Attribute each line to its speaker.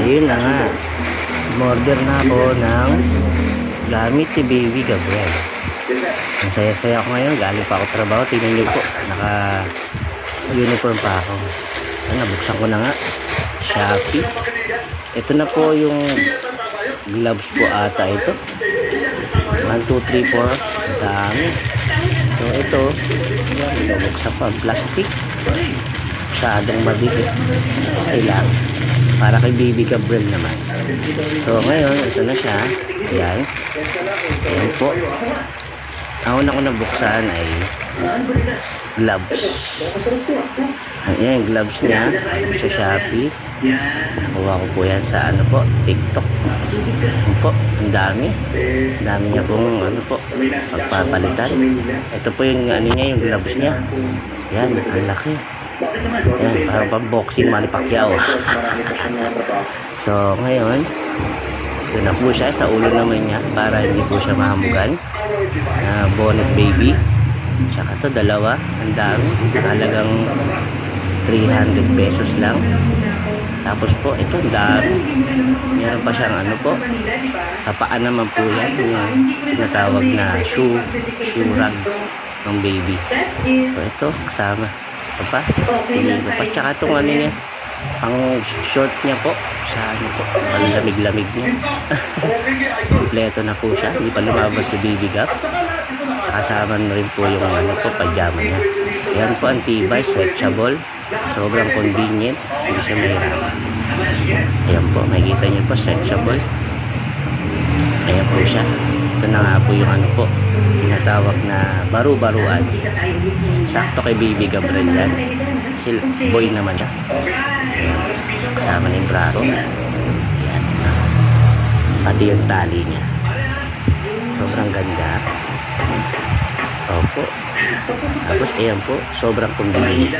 Speaker 1: Ayun na nga. Order na ako ng gamit si Baby Gabriel. Ang saya-saya ako ngayon. Galing pa ako trabaho. Tingnan niyo po. Naka-uniform pa ako. Nabuksan ko na nga. Shopee. Ito na po yung gloves po ata ito. 1, 2, 3, 4. Dami. So ito. Yan. Nabuksan pa. Plastic. Masyadong mabigat. Okay lang. Para kay Baby Gabriel naman. So ngayon, ito na siya. Ayan. Ayan po. Ang una ko nabuksan ay gloves. Ayan, gloves niya. Sa Shopee. Nakuha ko po yan sa ano po, TikTok. Ayan po, ang dami. Ang dami niya pong ano po, pagpapalitan. Ito po yung ano niya, yung gloves niya. Ayan, ang laki. Ayan, parang pang boxing Manny Pacquiao. So, ngayon, yun na po siya. Sa ulo naman niya para hindi po siya mahamugan. Bonnet baby. Tsaka to, dalawa. Ang dami. Halagang 300 pesos lang. Tapos po, ito, ang dami. Meron pa siyang ano po. Sa paa naman po yan. Yung tinatawag na shoe rug ng baby. So, ito, kasama. Ito pa. Piliin ko pa. Tsaka itong ano niya. Ang short niya po. Sa ano po. Ang lamig-lamig niya. Kompleto na po siya. Hindi pa lumabas si Baby Gap. Kasama na rin po yung ano po, pajama niya. Yan po ang tibay, stretchable. Sobrang convenient. Hindi siya mahirapan. Ayan po. Makikita niyo po, stretchable. Ayan po siya. Ito na nga po yung ano po, tinatawag na baru-baruan. Sakto kay Baby Gabriel yan. Kasi boy naman siya. Ayan. Kasama na yung braso. Ayan. Pati yung tali niya. Sobrang ganda. Opo. Tapos ayan po, sobrang convenient.